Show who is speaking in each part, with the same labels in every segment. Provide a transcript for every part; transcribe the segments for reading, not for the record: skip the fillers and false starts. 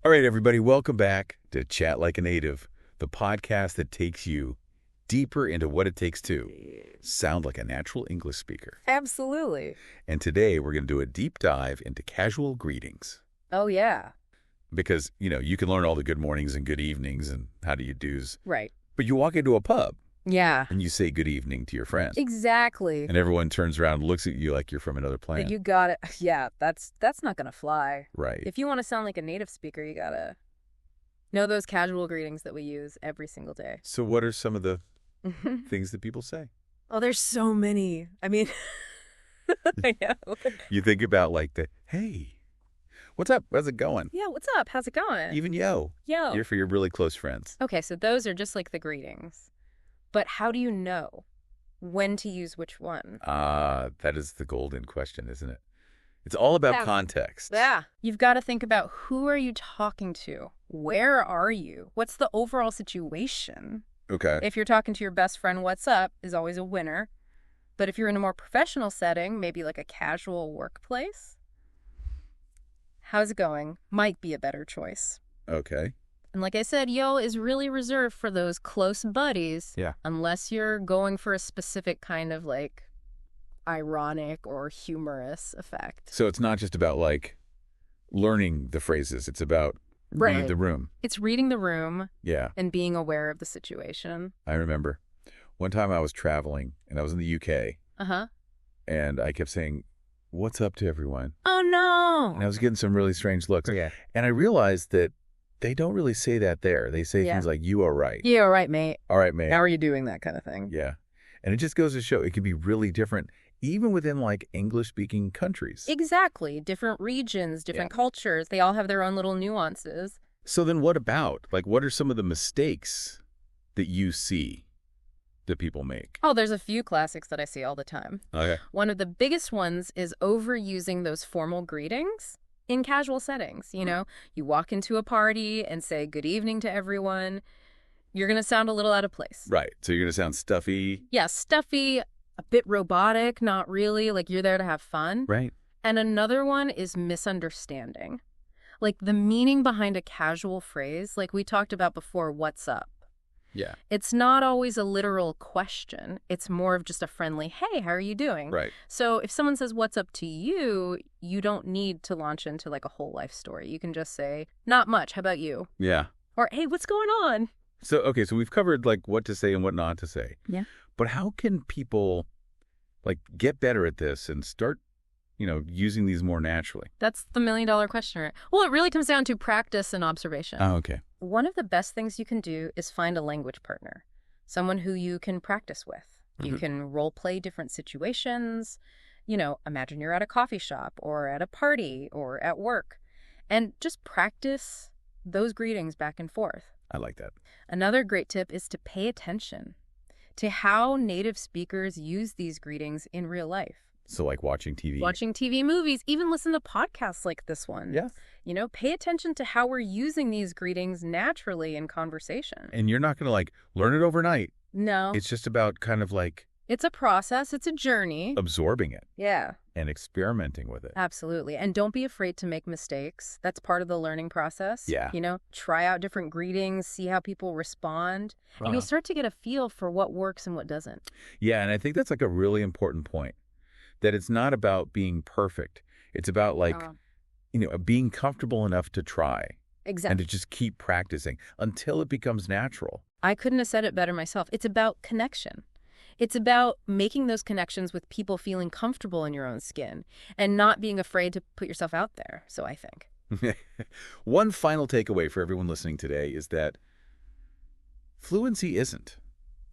Speaker 1: All right, everybody, welcome back to Chat Like a Native, the podcast that takes you deeper into what it takes to sound like a natural English speaker.
Speaker 2: Absolutely.
Speaker 1: And today we're going to do a deep dive into casual greetings.
Speaker 2: Oh, yeah.
Speaker 1: Because, you can learn all the good mornings and good evenings and how do you do's.
Speaker 2: Right.
Speaker 1: But you walk into a pub
Speaker 2: Yeah.
Speaker 1: and you say good evening to your friend.
Speaker 2: Exactly.
Speaker 1: And everyone turns around and looks at you like you're from another planet.
Speaker 2: You got it. Yeah, that's not going to fly.
Speaker 1: Right.
Speaker 2: If you want to sound like a native speaker, you got to know those casual greetings that we use every single day.
Speaker 1: So what are some of the things that people say?
Speaker 2: Oh, there's so many. I mean, I know.
Speaker 1: You think about like the, hey, what's up? How's it going?
Speaker 2: Yeah, what's up? How's it going?
Speaker 1: Even yo.
Speaker 2: Yo.
Speaker 1: You're for your really close friends.
Speaker 2: Okay, so those are just like the greetings. But how do you know when to use which one?
Speaker 1: That is the golden question, isn't it? It's all about context.
Speaker 2: Yeah. You've got to think about who are you talking to? Where are you? What's the overall situation?
Speaker 1: Okay.
Speaker 2: If you're talking to your best friend, what's up is always a winner. But if you're in a more professional setting, maybe like a casual workplace, how's it going? Might be a better choice.
Speaker 1: Okay.
Speaker 2: And like I said, yo is really reserved for those close buddies.
Speaker 1: Yeah.
Speaker 2: Unless you're going for a specific kind of like ironic or humorous effect.
Speaker 1: So it's not just about like learning the phrases. It's about reading the room.
Speaker 2: It's reading the room.
Speaker 1: Yeah.
Speaker 2: And being aware of the situation.
Speaker 1: I remember one time I was traveling and I was in the UK.
Speaker 2: Uh-huh.
Speaker 1: And I kept saying, what's up to everyone?
Speaker 2: Oh, no.
Speaker 1: And I was getting some really strange looks.
Speaker 3: Yeah.
Speaker 1: And I realized that they don't really say that there. They say things like, you are right.
Speaker 2: Yeah, all right, mate.
Speaker 1: All right, mate.
Speaker 2: How are you doing? That kind of thing.
Speaker 1: Yeah. And it just goes to show it can be really different, even within like English-speaking countries.
Speaker 2: Exactly. Different regions, different cultures. They all have their own little nuances.
Speaker 1: So then what about, like, what are some of the mistakes that you see that people make?
Speaker 2: Oh, there's a few classics that I see all the time.
Speaker 1: Okay.
Speaker 2: One of the biggest ones is overusing those formal greetings in casual settings. You walk into a party and say good evening to everyone. You're going to sound a little out of place.
Speaker 1: Right. So you're going to sound stuffy.
Speaker 2: Yeah, stuffy, a bit robotic, not really, like you're there to have fun.
Speaker 1: Right.
Speaker 2: And another one is misunderstanding. Like the meaning behind a casual phrase, like we talked about before, what's up?
Speaker 1: Yeah.
Speaker 2: It's not always a literal question. It's more of just a friendly, hey, how are you doing?
Speaker 1: Right.
Speaker 2: So if someone says, what's up to you, you don't need to launch into like a whole life story. You can just say, not much. How about you?
Speaker 1: Yeah.
Speaker 2: Or, hey, what's going on?
Speaker 1: So, okay, so we've covered like what to say and what not to say.
Speaker 2: Yeah.
Speaker 1: But how can people like get better at this and start, using these more naturally?
Speaker 2: That's the $1 million question, right? Well, it really comes down to practice and observation.
Speaker 1: Oh, okay.
Speaker 2: One of the best things you can do is find a language partner, someone who you can practice with. You can role play different situations. Imagine you're at a coffee shop or at a party or at work, and just practice those greetings back and forth.
Speaker 1: I like that.
Speaker 2: Another great tip is to pay attention to how native speakers use these greetings in real life.
Speaker 1: So like watching TV.
Speaker 2: Watching TV, movies, even listen to podcasts like this one.
Speaker 1: Yeah.
Speaker 2: Pay attention to how we're using these greetings naturally in conversation.
Speaker 1: And you're not going to like learn it overnight.
Speaker 2: No.
Speaker 1: It's just about kind of like
Speaker 2: It's a process. It's a journey.
Speaker 1: absorbing it
Speaker 2: Yeah,
Speaker 1: and experimenting with it.
Speaker 2: absolutely. And don't be afraid to make mistakes. That's part of the learning process.
Speaker 1: Yeah.
Speaker 2: Try out different greetings, see how people respond. And you'll start to get a feel for what works and what doesn't.
Speaker 1: Yeah, and I think that's like a really important point, that it's not about being perfect. It's about like, being comfortable enough to try
Speaker 2: Exactly.
Speaker 1: and to just keep practicing until it becomes natural.
Speaker 2: I couldn't have said it better myself. It's about connection. It's about making those connections with people feeling comfortable in your own skin and not being afraid to put yourself out there, so I think.
Speaker 1: One final takeaway for everyone listening today is that fluency isn't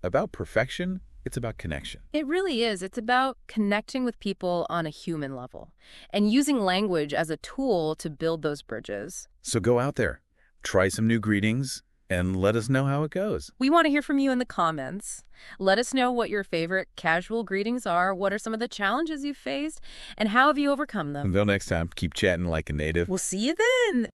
Speaker 1: about perfection. It's about connection.
Speaker 2: It really is. It's about connecting with people on a human level and using language as a tool to build those bridges.
Speaker 1: So go out there, try some new greetings, and let us know how it goes.
Speaker 2: We want to hear from you in the comments. Let us know what your favorite casual greetings are, what are some of the challenges you've faced, and how have you overcome them.
Speaker 1: Until next time, keep chatting like a native.
Speaker 2: We'll see you then.